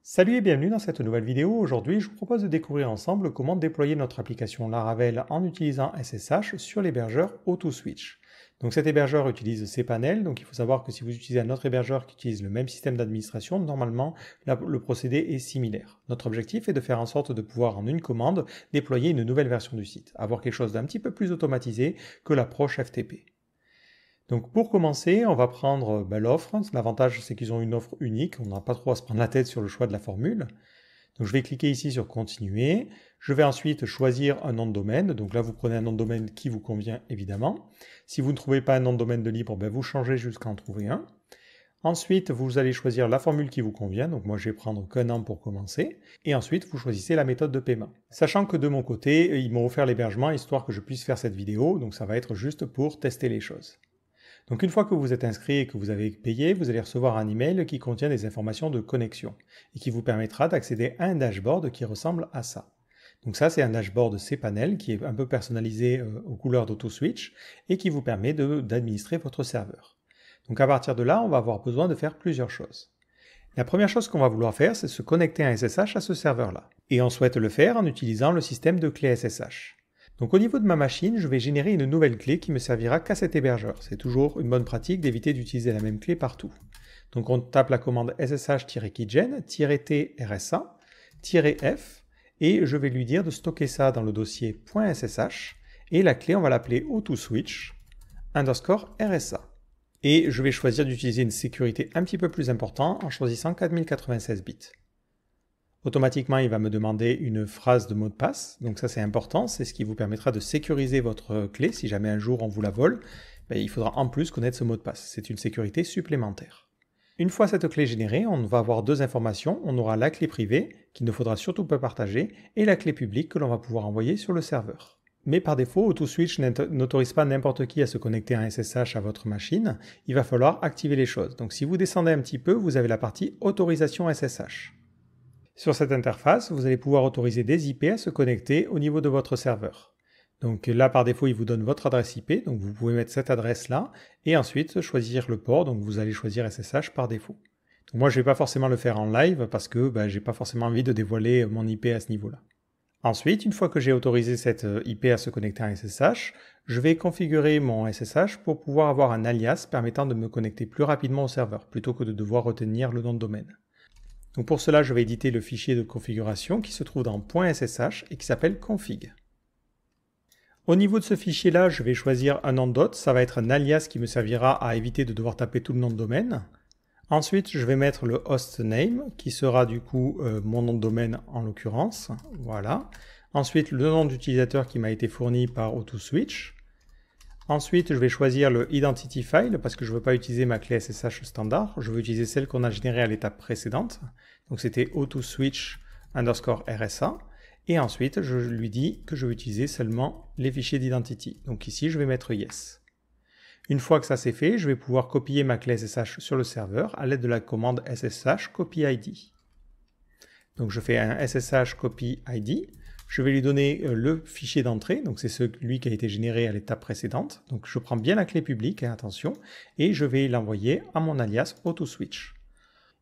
Salut et bienvenue dans cette nouvelle vidéo. Aujourd'hui, je vous propose de découvrir ensemble comment déployer notre application Laravel en utilisant SSH sur l'hébergeur AutoSwitch. Donc cet hébergeur utilise cPanel, donc il faut savoir que si vous utilisez un autre hébergeur qui utilise le même système d'administration, normalement le procédé est similaire. Notre objectif est de faire en sorte de pouvoir en une commande déployer une nouvelle version du site, avoir quelque chose d'un petit peu plus automatisé que l'approche FTP. Donc pour commencer, on va prendre l'offre. L'avantage, c'est qu'ils ont une offre unique. On n'a pas trop à se prendre la tête sur le choix de la formule. Donc je vais cliquer ici sur Continuer. Je vais ensuite choisir un nom de domaine. Donc là, vous prenez un nom de domaine qui vous convient, évidemment. Si vous ne trouvez pas un nom de domaine de libre, vous changez jusqu'à en trouver un. Ensuite, vous allez choisir la formule qui vous convient. Donc moi, je vais prendre qu'un an pour commencer. Et ensuite, vous choisissez la méthode de paiement. Sachant que de mon côté, ils m'ont offert l'hébergement histoire que je puisse faire cette vidéo. Donc ça va être juste pour tester les choses. Donc une fois que vous êtes inscrit et que vous avez payé, vous allez recevoir un email qui contient des informations de connexion et qui vous permettra d'accéder à un dashboard qui ressemble à ça. Donc ça, c'est un dashboard cPanel qui est un peu personnalisé aux couleurs d'AutoSwitch et qui vous permet d'administrer votre serveur. Donc à partir de là, on va avoir besoin de faire plusieurs choses. La première chose qu'on va vouloir faire, c'est se connecter un SSH à ce serveur-là. Et on souhaite le faire en utilisant le système de clé SSH. Donc au niveau de ma machine, je vais générer une nouvelle clé qui me servira qu'à cet hébergeur. C'est toujours une bonne pratique d'éviter d'utiliser la même clé partout. Donc on tape la commande ssh-keygen-t-rsa-f et je vais lui dire de stocker ça dans le dossier .ssh et la clé on va l'appeler autoswitch_rsa. Et je vais choisir d'utiliser une sécurité un petit peu plus importante en choisissant 4096 bits. Automatiquement, il va me demander une phrase de mot de passe. Donc ça, c'est important. C'est ce qui vous permettra de sécuriser votre clé. Si jamais un jour on vous la vole, il faudra en plus connaître ce mot de passe. C'est une sécurité supplémentaire. Une fois cette clé générée, on va avoir deux informations. On aura la clé privée, qu'il ne faudra surtout pas partager, et la clé publique que l'on va pouvoir envoyer sur le serveur. Mais par défaut, AutoSwitch n'autorise pas n'importe qui à se connecter à un SSH à votre machine. Il va falloir activer les choses. Donc si vous descendez un petit peu, vous avez la partie autorisation SSH. Sur cette interface, vous allez pouvoir autoriser des IP à se connecter au niveau de votre serveur. Donc là, par défaut, il vous donne votre adresse IP, donc vous pouvez mettre cette adresse-là, et ensuite choisir le port, donc vous allez choisir SSH par défaut. Donc moi, je ne vais pas forcément le faire en live, parce que je n'ai pas forcément envie de dévoiler mon IP à ce niveau-là. Ensuite, une fois que j'ai autorisé cette IP à se connecter à un SSH, je vais configurer mon SSH pour pouvoir avoir un alias permettant de me connecter plus rapidement au serveur, plutôt que de devoir retenir le nom de domaine. Donc pour cela, je vais éditer le fichier de configuration qui se trouve dans .ssh et qui s'appelle config. Au niveau de ce fichier-là, je vais choisir un nom d'hôte. Ça va être un alias qui me servira à éviter de devoir taper tout le nom de domaine. Ensuite, je vais mettre le hostname qui sera du coup mon nom de domaine en l'occurrence. Voilà. Ensuite, le nom d'utilisateur qui m'a été fourni par AutoSwitch. Ensuite, je vais choisir le identity file parce que je ne veux pas utiliser ma clé SSH standard. Je veux utiliser celle qu'on a générée à l'étape précédente. Donc c'était autoswitch_rsa. Et ensuite, je lui dis que je veux utiliser seulement les fichiers d'identity. Donc ici, je vais mettre yes. Une fois que ça c'est fait, je vais pouvoir copier ma clé SSH sur le serveur à l'aide de la commande ssh copy id. Donc je fais un ssh copy id. Je vais lui donner le fichier d'entrée, donc c'est celui qui a été généré à l'étape précédente. Donc je prends bien la clé publique, attention, et je vais l'envoyer à mon alias AutoSwitch.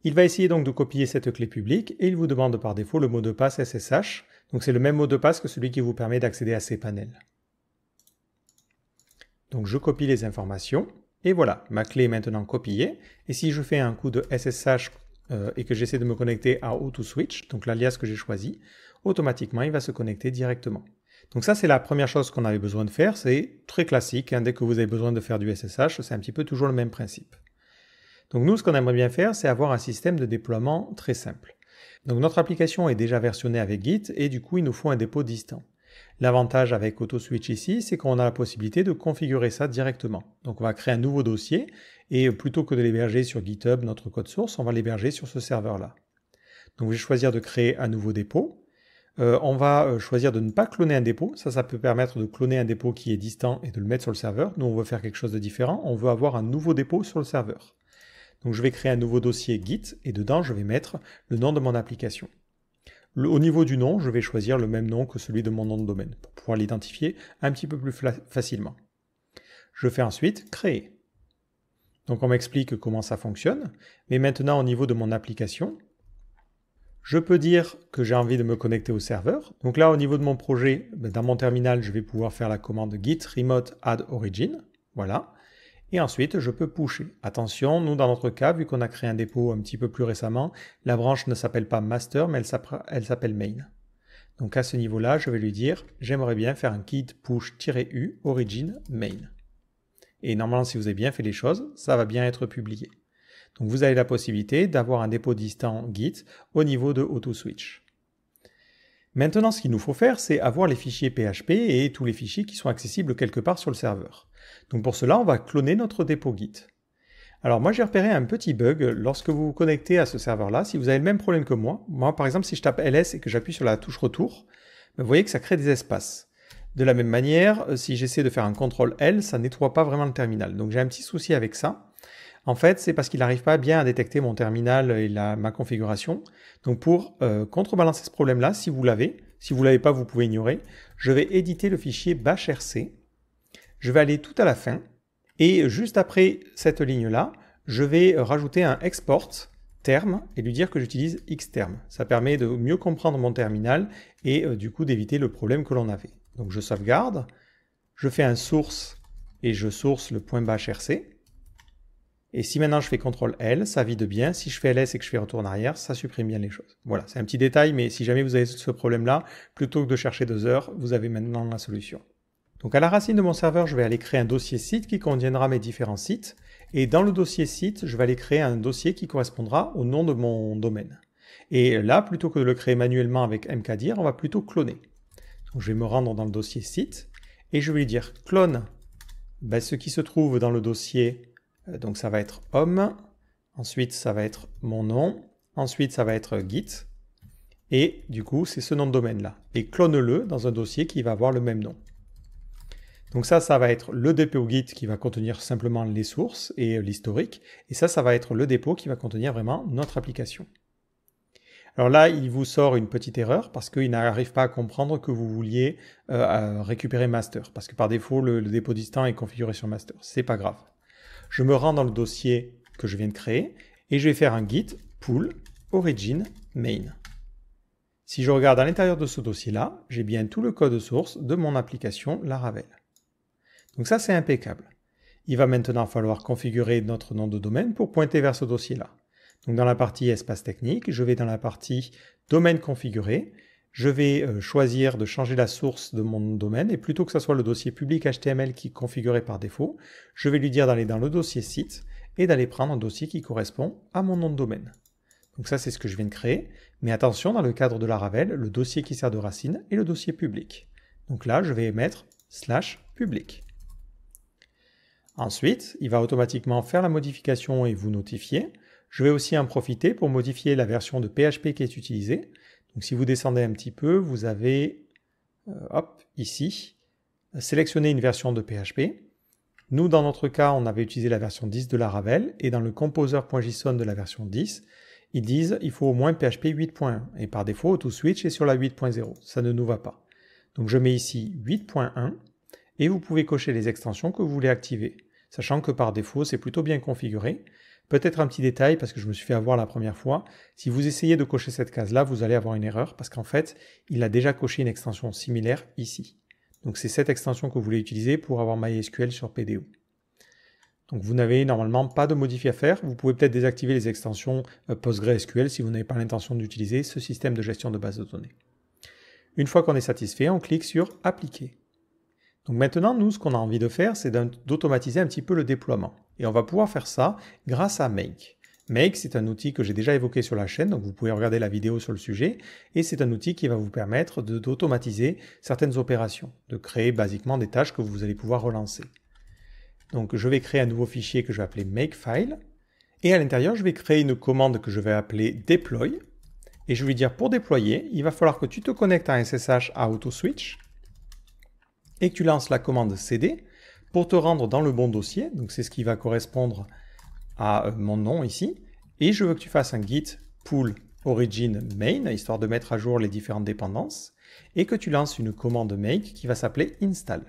Il va essayer donc de copier cette clé publique et il vous demande par défaut le mot de passe SSH. Donc c'est le même mot de passe que celui qui vous permet d'accéder à cPanel. Donc je copie les informations et voilà, ma clé est maintenant copiée. Et si je fais un coup de SSH et que j'essaie de me connecter à AutoSwitch, donc l'alias que j'ai choisi, automatiquement il va se connecter directement. Donc ça c'est la première chose qu'on avait besoin de faire, c'est très classique, dès que vous avez besoin de faire du SSH, c'est un petit peu toujours le même principe. Donc nous ce qu'on aimerait bien faire, c'est avoir un système de déploiement très simple. Donc notre application est déjà versionnée avec Git et du coup il nous faut un dépôt distant. L'avantage avec AutoSwitch ici, c'est qu'on a la possibilité de configurer ça directement. Donc on va créer un nouveau dossier et plutôt que de l'héberger sur GitHub, notre code source, on va l'héberger sur ce serveur-là. Donc je vais choisir de créer un nouveau dépôt. On va choisir de ne pas cloner un dépôt. Ça peut permettre de cloner un dépôt qui est distant et de le mettre sur le serveur. Nous, on veut faire quelque chose de différent. On veut avoir un nouveau dépôt sur le serveur. Donc je vais créer un nouveau dossier Git et dedans, je vais mettre le nom de mon application. Au niveau du nom, je vais choisir le même nom que celui de mon nom de domaine pour pouvoir l'identifier un petit peu plus facilement. Je fais ensuite créer. Donc on m'explique comment ça fonctionne, mais maintenant au niveau de mon application, Je peux dire que j'ai envie de me connecter au serveur. Donc là, au niveau de mon projet, dans mon terminal, je vais pouvoir faire la commande git remote add origin. Voilà. Et ensuite, je peux pusher. Attention, nous, dans notre cas, vu qu'on a créé un dépôt un petit peu plus récemment, la branche ne s'appelle pas master, mais elle s'appelle main. Donc à ce niveau-là, je vais lui dire, j'aimerais bien faire un git push-u origin main. Et normalement, si vous avez bien fait les choses, ça va bien être publié. Donc vous avez la possibilité d'avoir un dépôt distant Git au niveau de AutoSwitch. Maintenant, ce qu'il nous faut faire, c'est avoir les fichiers PHP et tous les fichiers qui sont accessibles quelque part sur le serveur. Donc pour cela, on va cloner notre dépôt Git. Alors moi, j'ai repéré un petit bug lorsque vous vous connectez à ce serveur-là. Si vous avez le même problème que moi, par exemple, si je tape ls et que j'appuie sur la touche retour, vous voyez que ça crée des espaces. De la même manière, si j'essaie de faire un CTRL-L, ça ne nettoie pas vraiment le terminal. Donc j'ai un petit souci avec ça. En fait, c'est parce qu'il n'arrive pas bien à détecter mon terminal et ma configuration. Donc pour contrebalancer ce problème-là, si vous l'avez pas, vous pouvez ignorer, je vais éditer le fichier bashrc. Je vais aller tout à la fin. Et juste après cette ligne-là, je vais rajouter un export terme et lui dire que j'utilise xterm. Ça permet de mieux comprendre mon terminal et du coup d'éviter le problème que l'on avait. Donc je sauvegarde, je fais un source et je source le .bashrc. Et si maintenant je fais CTRL-L, ça vide bien. Si je fais ls et que je fais retour en arrière, ça supprime bien les choses. Voilà, c'est un petit détail, mais si jamais vous avez ce problème-là, plutôt que de chercher 2 heures, vous avez maintenant la solution. Donc à la racine de mon serveur, je vais aller créer un dossier site qui contiendra mes différents sites. Et dans le dossier site, je vais aller créer un dossier qui correspondra au nom de mon domaine. Et là, plutôt que de le créer manuellement avec mkdir, on va plutôt cloner. Donc je vais me rendre dans le dossier site et je vais lui dire clone ce qui se trouve dans le dossier. Donc ça va être home, ensuite ça va être mon nom, ensuite ça va être git, et du coup c'est ce nom de domaine là. Et clone-le dans un dossier qui va avoir le même nom. Donc ça va être le dépôt git qui va contenir simplement les sources et l'historique, et ça va être le dépôt qui va contenir vraiment notre application. Alors là, il vous sort une petite erreur parce qu'il n'arrive pas à comprendre que vous vouliez récupérer master, parce que par défaut le dépôt distant est configuré sur master. C'est pas grave. Je me rends dans le dossier que je viens de créer et je vais faire un git pull origin main. Si je regarde à l'intérieur de ce dossier-là, j'ai bien tout le code source de mon application Laravel. Donc ça, c'est impeccable. Il va maintenant falloir configurer notre nom de domaine pour pointer vers ce dossier-là. Donc dans la partie espace technique, je vais dans la partie domaine configuré. Je vais choisir de changer la source de mon domaine et plutôt que ce soit le dossier public HTML qui est configuré par défaut, je vais lui dire d'aller dans le dossier site et d'aller prendre un dossier qui correspond à mon nom de domaine. Donc ça, c'est ce que je viens de créer. Mais attention, dans le cadre de Laravel, le dossier qui sert de racine est le dossier public. Donc là, je vais mettre /public. Ensuite, il va automatiquement faire la modification et vous notifier. Je vais aussi en profiter pour modifier la version de PHP qui est utilisée. Donc si vous descendez un petit peu, vous avez, ici, sélectionné une version de PHP. Nous, dans notre cas, on avait utilisé la version 10 de Laravel, et dans le composer.json de la version 10, ils disent il faut au moins PHP 8.1, et par défaut, AutoSwitch est sur la 8.0. Ça ne nous va pas. Donc je mets ici 8.1, et vous pouvez cocher les extensions que vous voulez activer, sachant que par défaut, c'est plutôt bien configuré. Peut-être un petit détail, parce que je me suis fait avoir la première fois, si vous essayez de cocher cette case-là, vous allez avoir une erreur, parce qu'en fait, il a déjà coché une extension similaire ici. Donc c'est cette extension que vous voulez utiliser pour avoir MySQL sur PDO. Donc vous n'avez normalement pas de modifs à faire, vous pouvez peut-être désactiver les extensions PostgreSQL si vous n'avez pas l'intention d'utiliser ce système de gestion de base de données. Une fois qu'on est satisfait, on clique sur « Appliquer ». Donc maintenant, nous, ce qu'on a envie de faire, c'est d'automatiser un petit peu le déploiement. Et on va pouvoir faire ça grâce à Make. Make, c'est un outil que j'ai déjà évoqué sur la chaîne, donc vous pouvez regarder la vidéo sur le sujet, et c'est un outil qui va vous permettre d'automatiser certaines opérations, de créer basiquement des tâches que vous allez pouvoir relancer. Donc je vais créer un nouveau fichier que je vais appeler Makefile, et à l'intérieur, je vais créer une commande que je vais appeler Deploy, et je vais lui dire pour déployer, il va falloir que tu te connectes en SSH à AutoSwitch, et que tu lances la commande cd pour te rendre dans le bon dossier, donc c'est ce qui va correspondre à mon nom ici, et je veux que tu fasses un git pull origin main, histoire de mettre à jour les différentes dépendances, et que tu lances une commande make qui va s'appeler install.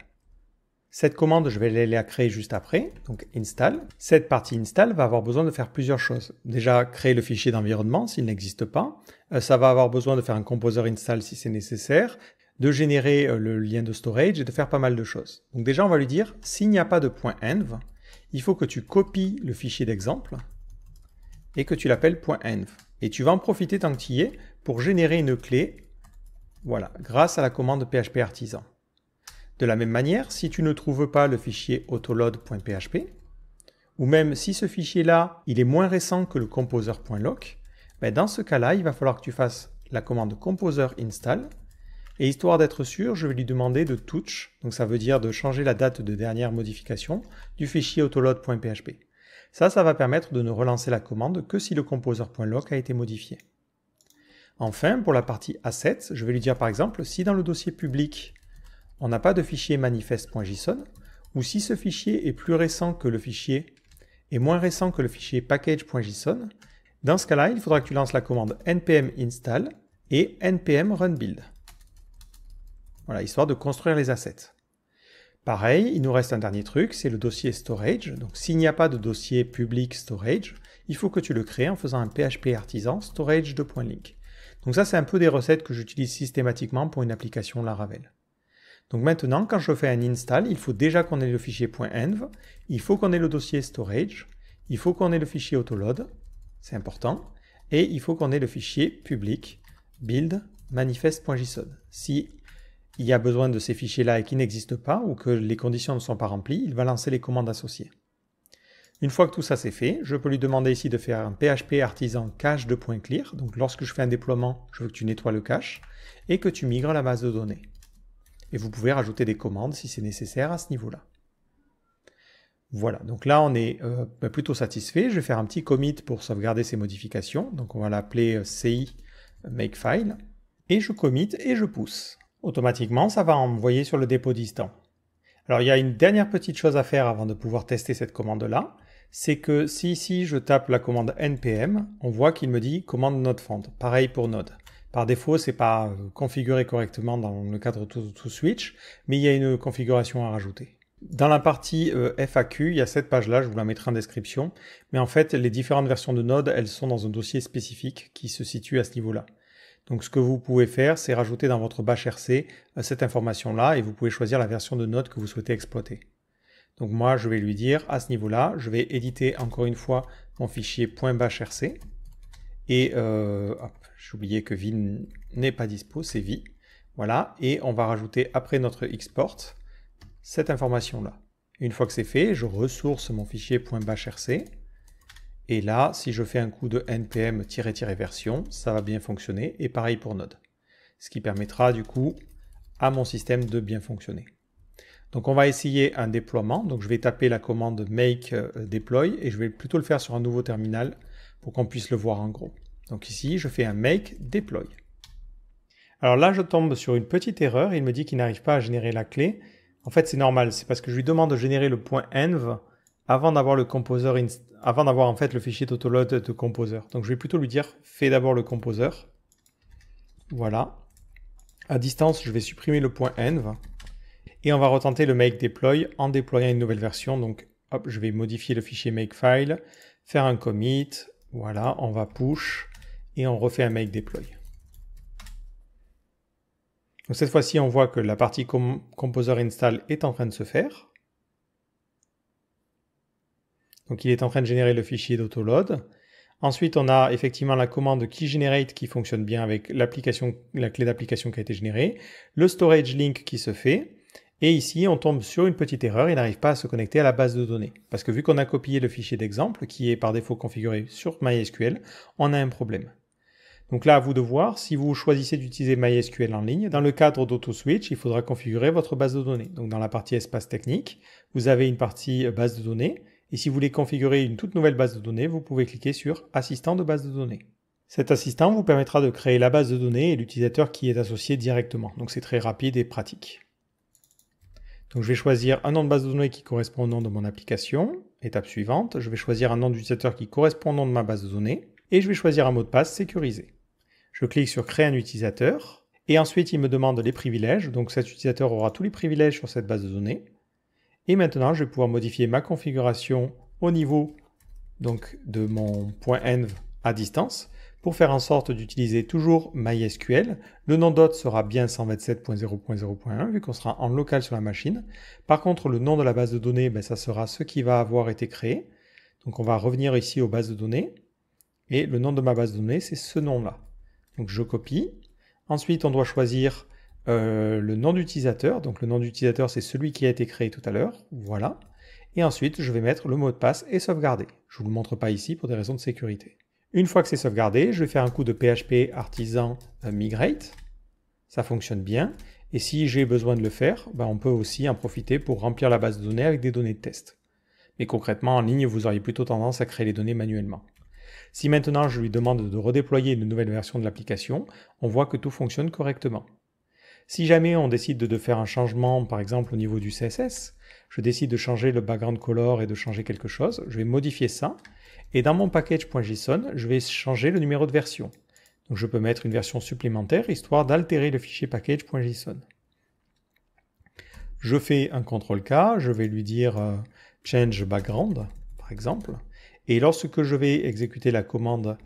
Cette commande, je vais aller la créer juste après, donc install. Cette partie install va avoir besoin de faire plusieurs choses. Déjà, créer le fichier d'environnement s'il n'existe pas. Ça va avoir besoin de faire un composer install si c'est nécessaire, de générer le lien de storage et de faire pas mal de choses. Donc déjà, on va lui dire, s'il n'y a pas de .env, il faut que tu copies le fichier d'exemple et que tu l'appelles .env. Et tu vas en profiter tant que tu y es pour générer une clé, voilà, grâce à la commande PHP Artisan. De la même manière, si tu ne trouves pas le fichier autoload.php, ou même si ce fichier-là, il est moins récent que le composer.lock, ben dans ce cas-là, il va falloir que tu fasses la commande composer install, et histoire d'être sûr, je vais lui demander de touch, donc ça veut dire de changer la date de dernière modification du fichier autoload.php. Ça va permettre de ne relancer la commande que si le composer.lock a été modifié. Enfin, pour la partie assets, je vais lui dire par exemple, si dans le dossier public, on n'a pas de fichier manifest.json, ou si ce fichier est plus récent que le fichier et moins récent que le fichier package.json, dans ce cas-là, il faudra que tu lances la commande npm install et npm run build. Voilà, histoire de construire les assets. Pareil, il nous reste un dernier truc, c'est le dossier storage. Donc s'il n'y a pas de dossier public storage, il faut que tu le crées en faisant un PHP artisan storage2.link. Donc ça, c'est un peu des recettes que j'utilise systématiquement pour une application Laravel. Donc maintenant, quand je fais un install, il faut déjà qu'on ait le fichier .env, il faut qu'on ait le dossier storage, il faut qu'on ait le fichier autoload, c'est important, et il faut qu'on ait le fichier public build manifest.json. Si il y a besoin de ces fichiers-là et qu'ils n'existent pas, ou que les conditions ne sont pas remplies, il va lancer les commandes associées. Une fois que tout ça c'est fait, je peux lui demander ici de faire un PHP artisan cache2.clear, donc lorsque je fais un déploiement, je veux que tu nettoies le cache, et que tu migres la base de données. Et vous pouvez rajouter des commandes si c'est nécessaire à ce niveau-là. Voilà, donc là on est plutôt satisfait. Je vais faire un petit commit pour sauvegarder ces modifications. Donc on va l'appeler CI makefile. Et je commit et je pousse. Automatiquement, ça va envoyer sur le dépôt distant. Alors il y a une dernière petite chose à faire avant de pouvoir tester cette commande-là. C'est que si ici je tape la commande npm, on voit qu'il me dit commande node font. Pareil pour node. Par défaut, ce n'est pas configuré correctement dans le cadre ToSwitch, mais il y a une configuration à rajouter. Dans la partie FAQ, il y a cette page-là, je vous la mettrai en description, mais en fait, les différentes versions de Node, elles sont dans un dossier spécifique qui se situe à ce niveau-là. Donc ce que vous pouvez faire, c'est rajouter dans votre bash RC cette information-là, et vous pouvez choisir la version de Node que vous souhaitez exploiter. Donc moi, je vais lui dire, à ce niveau-là, je vais éditer encore une fois mon fichier .bashrc, et j'ai oublié que vi n'est pas dispo, c'est vi. Voilà, et on va rajouter après notre export cette information-là. Une fois que c'est fait, je ressource mon fichier .bashrc. Et là, si je fais un coup de npm-version, ça va bien fonctionner. Et pareil pour Node. Ce qui permettra du coup à mon système de bien fonctionner. Donc on va essayer un déploiement. Donc je vais taper la commande make deploy et je vais plutôt le faire sur un nouveau terminal pour qu'on puisse le voir en gros. Donc ici, je fais un make deploy. Alors là, je tombe sur une petite erreur. Il me dit qu'il n'arrive pas à générer la clé. En fait, c'est normal. C'est parce que je lui demande de générer le .env avant d'avoir le composer, avant d'avoir en fait le fichier d'autoload de composer. Donc je vais plutôt lui dire, fais d'abord le composer. Voilà. À distance, je vais supprimer le .env. Et on va retenter le make deploy en déployant une nouvelle version. Donc hop, je vais modifier le fichier makefile, faire un commit. Voilà, on va push et on refait un make deploy. Donc cette fois-ci, on voit que la partie composer install est en train de se faire. Donc il est en train de générer le fichier d'autoload. Ensuite, on a effectivement la commande keyGenerate qui fonctionne bien avec l'application, la clé d'application qui a été générée, le storage link qui se fait, et ici on tombe sur une petite erreur, il n'arrive pas à se connecter à la base de données. Parce que vu qu'on a copié le fichier d'exemple, qui est par défaut configuré sur MySQL, on a un problème. Donc là, à vous de voir, si vous choisissez d'utiliser MySQL en ligne, dans le cadre d'AutoSwitch, il faudra configurer votre base de données. Donc dans la partie espace technique, vous avez une partie base de données, et si vous voulez configurer une toute nouvelle base de données, vous pouvez cliquer sur Assistant de base de données. Cet assistant vous permettra de créer la base de données et l'utilisateur qui est associé directement. Donc c'est très rapide et pratique. Donc je vais choisir un nom de base de données qui correspond au nom de mon application. Étape suivante, je vais choisir un nom d'utilisateur qui correspond au nom de ma base de données. Et je vais choisir un mot de passe sécurisé. Je clique sur Créer un utilisateur. Et ensuite, il me demande les privilèges. Donc cet utilisateur aura tous les privilèges sur cette base de données. Et maintenant, je vais pouvoir modifier ma configuration au niveau donc, de mon .env à distance pour faire en sorte d'utiliser toujours MySQL. Le nom d'hôte sera bien 127.0.0.1 vu qu'on sera en local sur la machine. Par contre, le nom de la base de données, ça sera ce qui va avoir été créé. Donc on va revenir ici aux bases de données. Et le nom de ma base de données, c'est ce nom-là. Donc je copie. Ensuite, on doit choisir le nom d'utilisateur. Donc le nom d'utilisateur, c'est celui qui a été créé tout à l'heure. Voilà. Et ensuite, je vais mettre le mot de passe et sauvegarder. Je ne vous le montre pas ici pour des raisons de sécurité. Une fois que c'est sauvegardé, je vais faire un coup de PHP artisan migrate. Ça fonctionne bien. Et si j'ai besoin de le faire, on peut aussi en profiter pour remplir la base de données avec des données de test. Mais concrètement, en ligne, vous auriez plutôt tendance à créer les données manuellement. Si maintenant je lui demande de redéployer une nouvelle version de l'application, on voit que tout fonctionne correctement. Si jamais on décide de faire un changement, par exemple au niveau du CSS, je décide de changer le background color et de changer quelque chose, je vais modifier ça, et dans mon package.json, je vais changer le numéro de version. Donc je peux mettre une version supplémentaire, histoire d'altérer le fichier package.json. Je fais un CTRL-K, je vais lui dire change background, par exemple, et lorsque je vais exécuter la commande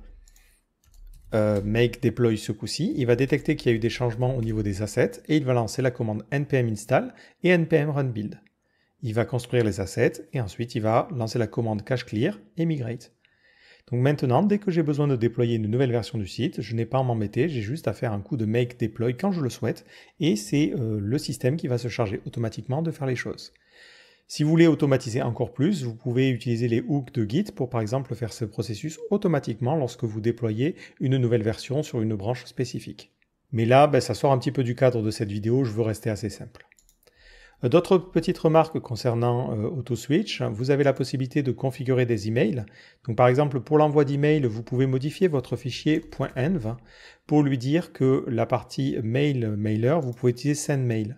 make deploy ce coup-ci, il va détecter qu'il y a eu des changements au niveau des assets et il va lancer la commande npm install et npm run build. Il va construire les assets et ensuite il va lancer la commande cache clear et migrate. Donc maintenant, dès que j'ai besoin de déployer une nouvelle version du site, je n'ai pas à m'embêter, j'ai juste à faire un coup de make deploy quand je le souhaite et c'est le système qui va se charger automatiquement de faire les choses. Si vous voulez automatiser encore plus, vous pouvez utiliser les hooks de Git pour par exemple faire ce processus automatiquement lorsque vous déployez une nouvelle version sur une branche spécifique. Mais là, ça sort un petit peu du cadre de cette vidéo, je veux rester assez simple. D'autres petites remarques concernant AutoSwitch, vous avez la possibilité de configurer des emails. Donc par exemple, pour l'envoi d'email, vous pouvez modifier votre fichier .env pour lui dire que la partie mailer, vous pouvez utiliser sendmail.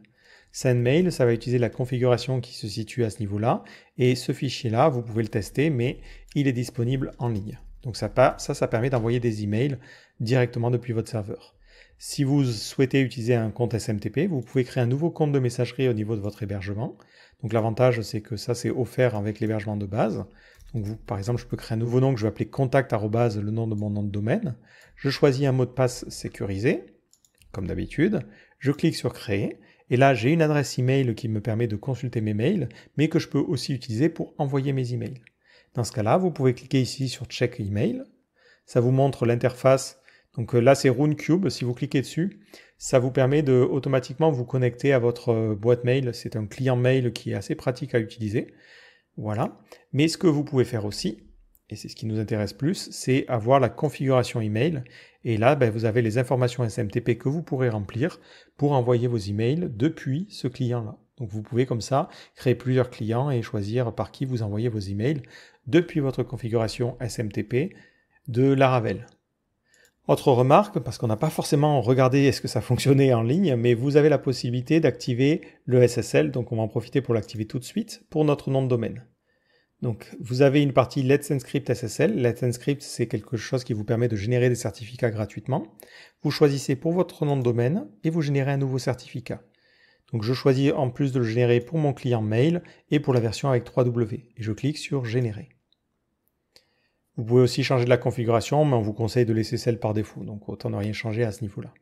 Sendmail, ça va utiliser la configuration qui se situe à ce niveau-là, et ce fichier-là, vous pouvez le tester, mais il est disponible en ligne. Donc ça permet d'envoyer des emails directement depuis votre serveur. Si vous souhaitez utiliser un compte SMTP, vous pouvez créer un nouveau compte de messagerie au niveau de votre hébergement. Donc l'avantage, c'est que ça, c'est offert avec l'hébergement de base. Donc vous, par exemple, je peux créer un nouveau nom que je vais appeler contact @ le nom de mon nom de domaine. Je choisis un mot de passe sécurisé, comme d'habitude. Je clique sur créer. Et là, j'ai une adresse email qui me permet de consulter mes mails, mais que je peux aussi utiliser pour envoyer mes emails. Dans ce cas-là, vous pouvez cliquer ici sur Check Email. Ça vous montre l'interface. Donc là, c'est RuneCube. Si vous cliquez dessus, ça vous permet de automatiquement vous connecter à votre boîte mail. C'est un client mail qui est assez pratique à utiliser. Voilà. Mais ce que vous pouvez faire aussi, et c'est ce qui nous intéresse plus, c'est avoir la configuration email. Et là, vous avez les informations SMTP que vous pourrez remplir pour envoyer vos emails depuis ce client-là. Donc vous pouvez comme ça créer plusieurs clients et choisir par qui vous envoyez vos emails depuis votre configuration SMTP de Laravel. Autre remarque, parce qu'on n'a pas forcément regardé est-ce que ça fonctionnait en ligne, mais vous avez la possibilité d'activer le SSL, donc on va en profiter pour l'activer tout de suite, pour notre nom de domaine. Donc, vous avez une partie Let's Encrypt SSL. Let's Encrypt, c'est quelque chose qui vous permet de générer des certificats gratuitement. Vous choisissez pour votre nom de domaine et vous générez un nouveau certificat. Donc, je choisis en plus de le générer pour mon client mail et pour la version avec 3W. Et je clique sur Générer. Vous pouvez aussi changer de la configuration, mais on vous conseille de laisser celle par défaut. Donc, autant ne rien changer à ce niveau-là.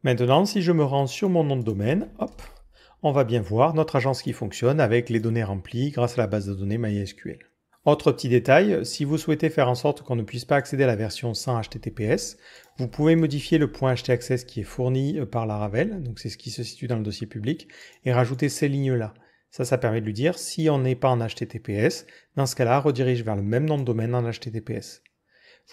Maintenant, si je me rends sur mon nom de domaine, hop, on va bien voir notre agence qui fonctionne avec les données remplies grâce à la base de données MySQL. Autre petit détail, si vous souhaitez faire en sorte qu'on ne puisse pas accéder à la version sans HTTPS, vous pouvez modifier le .htaccess qui est fourni par Laravel, donc c'est ce qui se situe dans le dossier public, et rajouter ces lignes-là. Ça permet de lui dire, si on n'est pas en HTTPS, dans ce cas-là, redirige vers le même nom de domaine en HTTPS.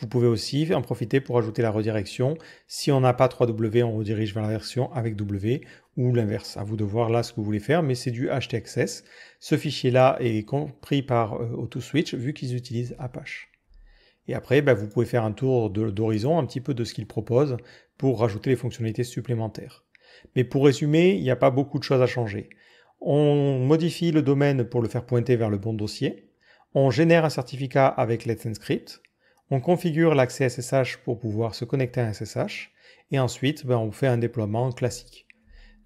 Vous pouvez aussi en profiter pour ajouter la redirection. Si on n'a pas 3W, on redirige vers la version avec W ou l'inverse. À vous de voir là ce que vous voulez faire, mais c'est du htaccess. Ce fichier-là est compris par AutoSwitch vu qu'ils utilisent Apache. Et après, vous pouvez faire un tour d'horizon un petit peu de ce qu'ils proposent pour rajouter les fonctionnalités supplémentaires. Mais pour résumer, il n'y a pas beaucoup de choses à changer. On modifie le domaine pour le faire pointer vers le bon dossier. On génère un certificat avec Let's Encrypt. On configure l'accès SSH pour pouvoir se connecter à un SSH. Et ensuite, on fait un déploiement classique.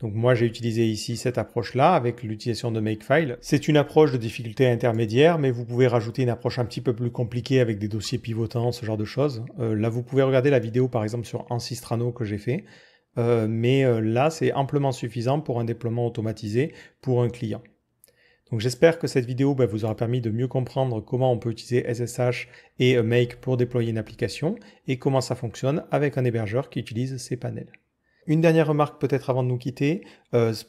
Donc moi j'ai utilisé ici cette approche-là avec l'utilisation de Makefile. C'est une approche de difficulté intermédiaire, mais vous pouvez rajouter une approche un petit peu plus compliquée avec des dossiers pivotants, ce genre de choses. Là vous pouvez regarder la vidéo par exemple sur Ancistrano que j'ai fait. Là c'est amplement suffisant pour un déploiement automatisé pour un client. Donc j'espère que cette vidéo vous aura permis de mieux comprendre comment on peut utiliser SSH et Make pour déployer une application et comment ça fonctionne avec un hébergeur qui utilise cPanel. Une dernière remarque peut-être avant de nous quitter,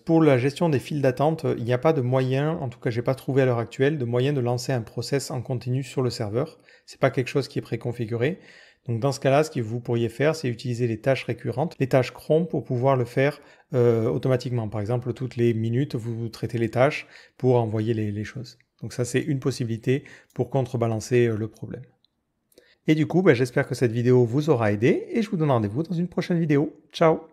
pour la gestion des files d'attente, il n'y a pas de moyen, en tout cas j'ai pas trouvé à l'heure actuelle, de moyen de lancer un process en continu sur le serveur. C'est pas quelque chose qui est préconfiguré. Donc dans ce cas-là, ce que vous pourriez faire, c'est utiliser les tâches récurrentes, les tâches cron pour pouvoir le faire automatiquement. Par exemple, toutes les minutes, vous traitez les tâches pour envoyer les choses. Donc ça, c'est une possibilité pour contrebalancer le problème. Et du coup, j'espère que cette vidéo vous aura aidé et je vous donne rendez-vous dans une prochaine vidéo. Ciao!